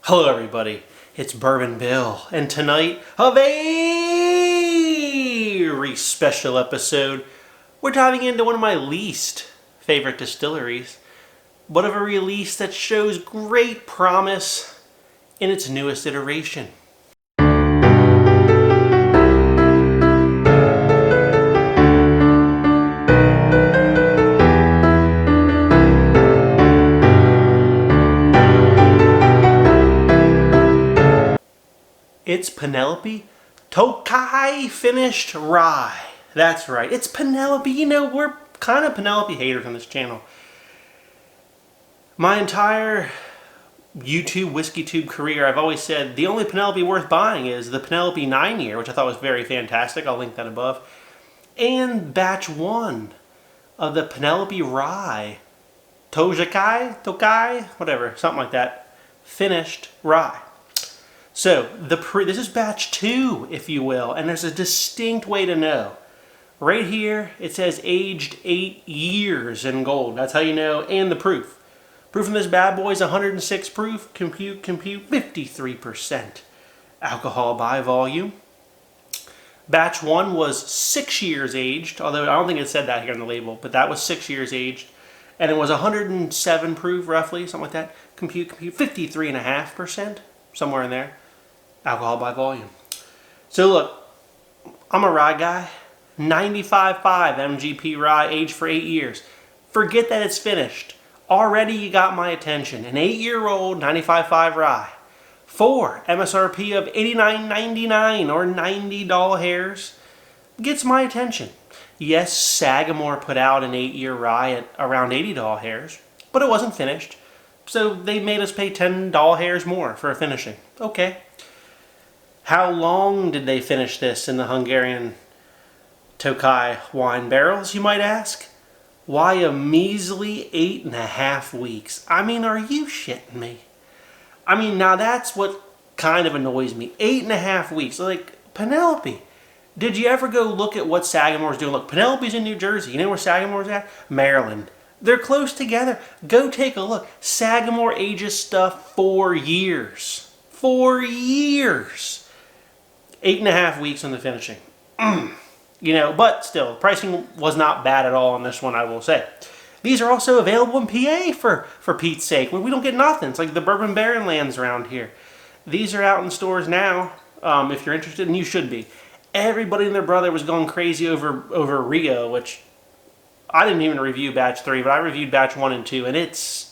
Hello everybody, it's Bourbon Bill, and tonight, a very special episode. We're diving into one of my least favorite distilleries, but of a release that shows great promise in its newest iteration. It's Penelope Tokaji Finished Rye. That's right, it's Penelope. You know, we're kind of Penelope haters on this channel. My entire YouTube whiskey tube career, I've always said the only Penelope worth buying is the Penelope 9-year, which I thought was very fantastic. I'll link that above. And batch 1 of the Penelope Rye. Tokai, whatever, something like that. Finished Rye. So, this is batch 2, if you will, and there's a distinct way to know. Right here, it says aged 8 years in gold. That's how you know, and the proof. Proof in this bad boy is 106 proof, compute, 53% alcohol by volume. Batch 1 was 6 years aged, although I don't think it said that here on the label, but that was 6 years aged. And it was 107 proof, roughly, something like that. Compute, 53.5%, somewhere in there. Alcohol by volume. So look, I'm a rye guy. 95.5 MGP rye, aged for 8 years. Forget that it's finished. Already you got my attention. An 8-year-old 95.5 rye. For MSRP of $89.99 or $90 hairs gets my attention. Yes, Sagamore put out an 8-year rye at around $80 hairs, but it wasn't finished. So they made us pay $10 hairs more for a finishing. Okay. How long did they finish this in the Hungarian Tokai wine barrels, you might ask? Why, a measly 8.5 weeks. I mean, are you shitting me? I mean, now that's what kind of annoys me. 8.5 weeks. Like, Penelope, did you ever go look at what Sagamore's doing? Look, Penelope's in New Jersey. You know where Sagamore's at? Maryland. They're close together. Go take a look. Sagamore ages stuff 4 years. 4 years. 8.5 weeks on the finishing. You know, but still, pricing was not bad at all on this one, I will say. These are also available in PA for Pete's sake. We don't get nothing. It's like the Bourbon Baron lands around here. These are out in stores now, if you're interested, and you should be. Everybody and their brother was going crazy over Rio, which I didn't even review batch 3, but I reviewed batch 1 and 2, and it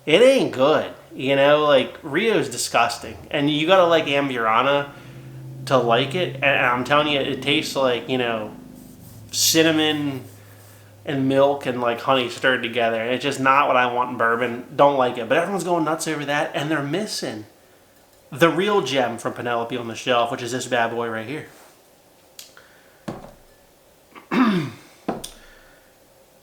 ain't good. You know, like, Rio's disgusting. And you gotta like Amburana to like it, and I'm telling you, it tastes like, you know, cinnamon and milk and like honey stirred together. It's just not what I want in bourbon. Don't like it, but everyone's going nuts over that, and they're missing the real gem from Penelope on the shelf, which is this bad boy right here.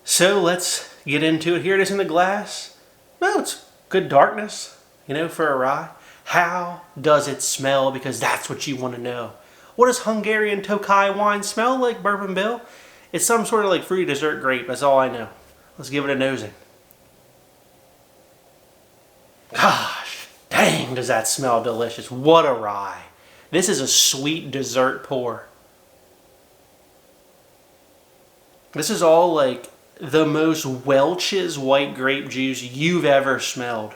So let's get into it. Here it is in the glass. Well, it's good darkness, you know, for a rye. How does it smell? Because that's what you want to know. What does Hungarian Tokai wine smell like, Bourbon Bill? It's some sort of like fruity dessert grape. That's all I know. Let's give it a nosing. Gosh, dang, does that smell delicious. What a rye. This is a sweet dessert pour. This is all like the most Welch's white grape juice you've ever smelled.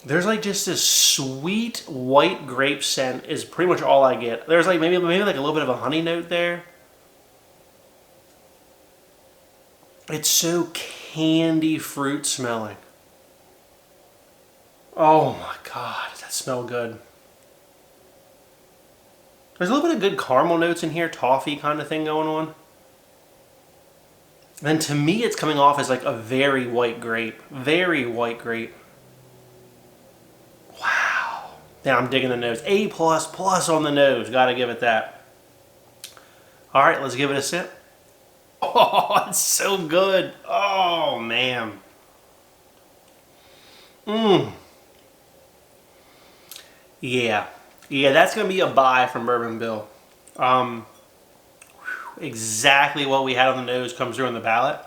There's like just this sweet white grape scent is pretty much all I get. There's like maybe like a little bit of a honey note there. It's so candy fruit smelling. Oh my God, does that smell good? There's a little bit of good caramel notes in here, toffee kind of thing going on. And to me, it's coming off as like a very white grape. Very white grape. Yeah, I'm digging the nose. A++ on the nose. Gotta give it that. Alright, let's give it a sip. Oh, it's so good. Oh, man. Yeah. Yeah, that's going to be a buy from Bourbon Bill. Exactly what we had on the nose comes through on the palate.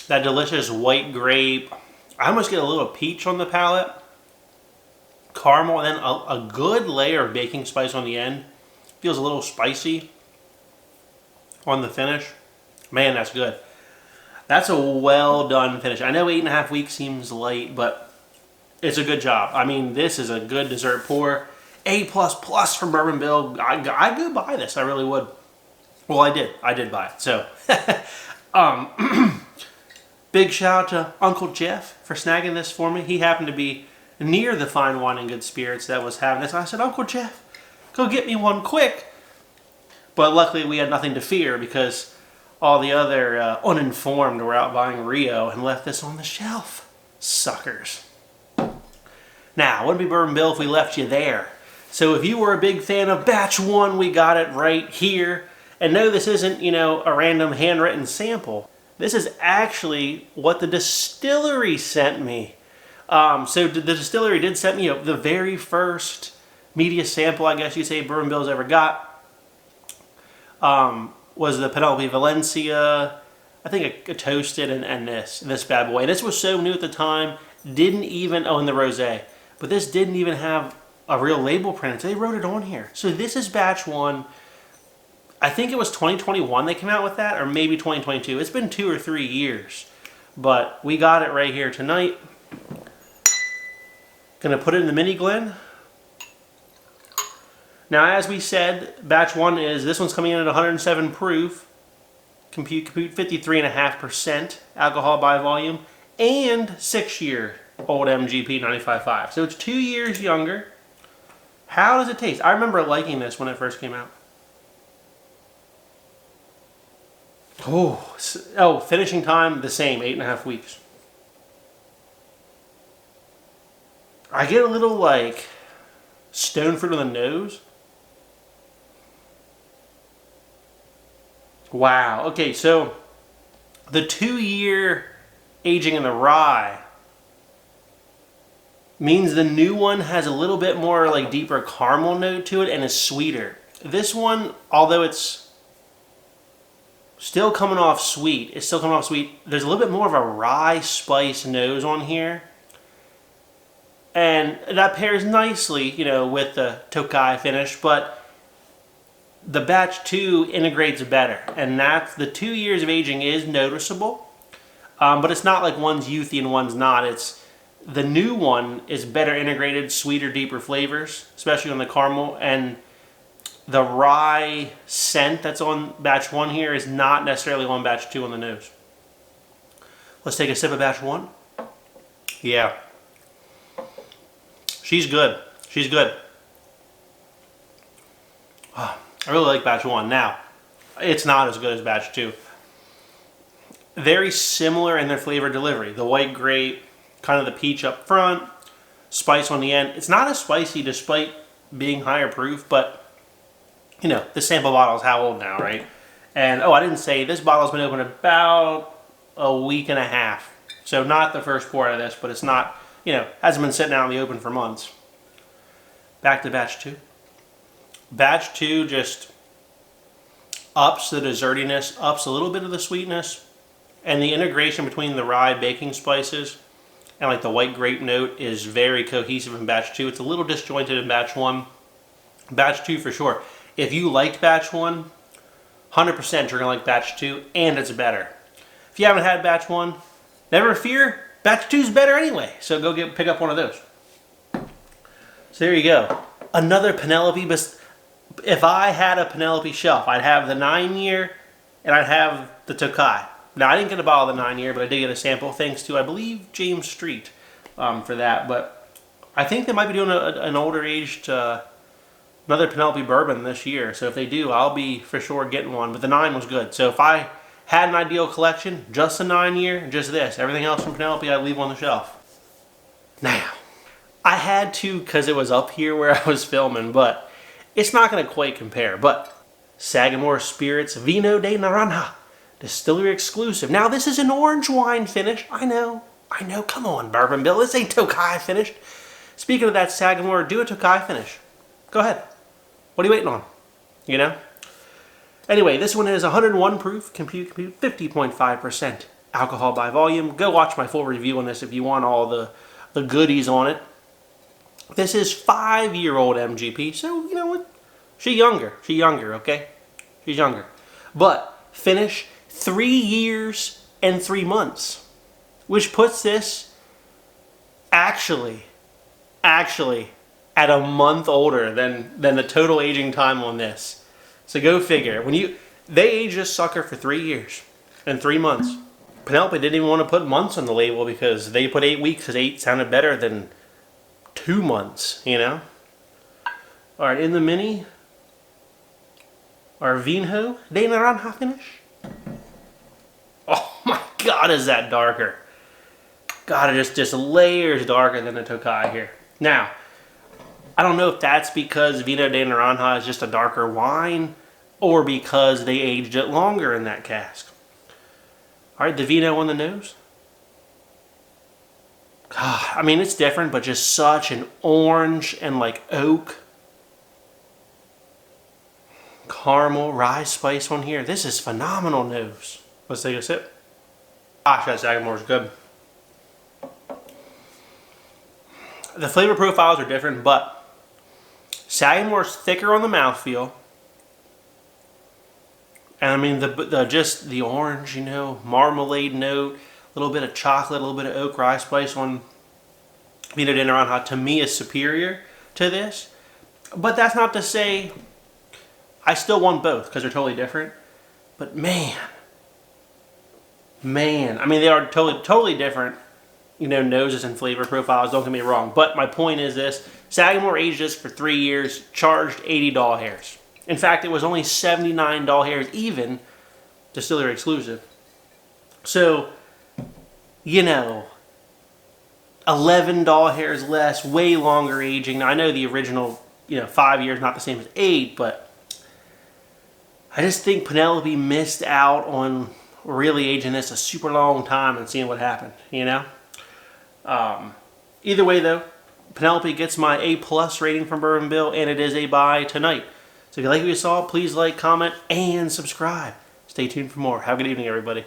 That delicious white grape, I almost get a little peach on the palate, caramel, and then a good layer of baking spice on the end. Feels a little spicy on the finish. Man, that's good. That's a well done finish. I know 8.5 weeks seems light, but it's a good job. I mean, this is a good dessert pour. A++ from Bourbon Bill. I'd go buy this. I really would. Well, I did. I did buy it. So, big shout out to Uncle Jeff for snagging this for me. He happened to be near the Fine Wine and Good Spirits that was having this. I said, Uncle Jeff, go get me one quick. But luckily, we had nothing to fear because all the other uninformed were out buying Rio and left this on the shelf. Suckers. Now, wouldn't be Bourbon Bill if we left you there. So if you were a big fan of Batch 1, we got it right here. And no, this isn't, you know, a random handwritten sample. This is actually what the distillery sent me. So the distillery did send me the very first media sample, I guess you say, Bourbon Bill's ever got. Was the Penelope Valencia, I think a toasted, and this bad boy. And this was so new at the time, didn't even, and the rosé. But this didn't even have a real label printed. So they wrote it on here. So this is Batch 1. I think it was 2021 they came out with that, or maybe 2022. It's been 2 or 3 years. But we got it right here tonight. Gonna put it in the mini Glen. Now, as we said, Batch 1 this one's coming in at 107 proof. Compute 53.5% alcohol by volume. And 6-year-old MGP 95.5. So it's 2 years younger. How does it taste? I remember liking this when it first came out. Oh, finishing time, the same, 8.5 weeks. I get a little, like, stone fruit on the nose. Wow. Okay, so the 2-year aging in the rye means the new one has a little bit more like deeper caramel note to it and is sweeter. This one, although it's still coming off sweet, there's a little bit more of a rye spice nose on here. And that pairs nicely, you know, with the Tokai finish, but the Batch 2 integrates better. And that's, the 2 years of aging is noticeable, but it's not like one's youthy and one's not. It's, the new one is better integrated, sweeter, deeper flavors, especially on the caramel, and the rye scent that's on Batch 1 here is not necessarily on Batch 2 on the nose. Let's take a sip of Batch 1. Yeah. She's good. She's good. Oh, I really like Batch 1. Now, it's not as good as Batch 2. Very similar in their flavor delivery. The white grape, kind of the peach up front, spice on the end. It's not as spicy despite being higher proof, but, you know, this sample bottle is how old now, right? And, I didn't say, this bottle's been open about a week and a half. So not the first pour of this, but it's not, you know, hasn't been sitting out in the open for months. Back to Batch 2. Batch 2 just ups the dessertiness, ups a little bit of the sweetness, and the integration between the rye baking spices and like the white grape note is very cohesive in Batch 2. It's a little disjointed in Batch 1. Batch 2 for sure. If you liked Batch 1, 100% you're going to like Batch 2, and it's better. If you haven't had Batch 1, never fear, Batch 2 is better anyway. So go pick up one of those. So there you go. Another Penelope. If I had a Penelope shelf, I'd have the 9-year and I'd have the Tokai. Now, I didn't get a bottle of the 9-year, but I did get a sample thanks to, I believe, James Street for that. But I think they might be doing an older aged, another Penelope bourbon this year. So if they do, I'll be for sure getting one. But the 9 was good. So if I had an ideal collection, just the 9-year, just this. Everything else from Penelope, I'd leave on the shelf. Now, I had to because it was up here where I was filming, but it's not going to quite compare. But Sagamore Spirits Vino de Naranja. Distillery exclusive. Now, this is an orange wine finish. I know. Come on, Bourbon Bill. This ain't Tokai finished. Speaking of that Sagamore, do a Tokai finish. Go ahead. What are you waiting on? You know? Anyway, this one is 101 proof. Compute 50.5% alcohol by volume. Go watch my full review on this if you want all the goodies on it. This is 5-year-old MGP, so you know what? She's younger, okay? She's younger. But finish 3 years and 3 months, which puts this actually at a month older than the total aging time on this. So go figure. They aged this sucker for 3 years and 3 months. Penelope didn't even want to put months on the label because they put 8 weeks because 8 sounded better than 2 months, you know? All right, in the mini, our Vinho de Naranja finish. Oh my God, is that darker? God, it just layers darker than the Tokai here. Now, I don't know if that's because Vino de Naranja is just a darker wine or because they aged it longer in that cask. All right, the Vino on the nose. God, I mean, it's different, but just such an orange and like oak, caramel, rye spice on here. This is phenomenal nose. Let's take a sip. Gosh, that Sagamore is good. The flavor profiles are different, but Sagamore's thicker on the mouthfeel. And I mean, just the orange, you know, marmalade note, a little bit of chocolate, a little bit of oak rye spice on Vino de Naranja, to me is superior to this. But that's not to say I still want both because they're totally different. But man, I mean, they are totally different, you know, noses and flavor profiles, don't get me wrong. But my point is this: Sagamore aged this for 3 years, charged $80 hairs. In fact, it was only $79 hairs, even distillery exclusive. So, you know, $11 hairs less, way longer aging. Now, I know the original, 5 years, not the same as 8, but I just think Penelope missed out on really aging this a super long time and seeing what happened, you know? Either way, though, Penelope gets my A+ rating from Bourbon Bill, and it is a buy tonight. So if you like what you saw, please like, comment, and subscribe. Stay tuned for more. Have a good evening, everybody.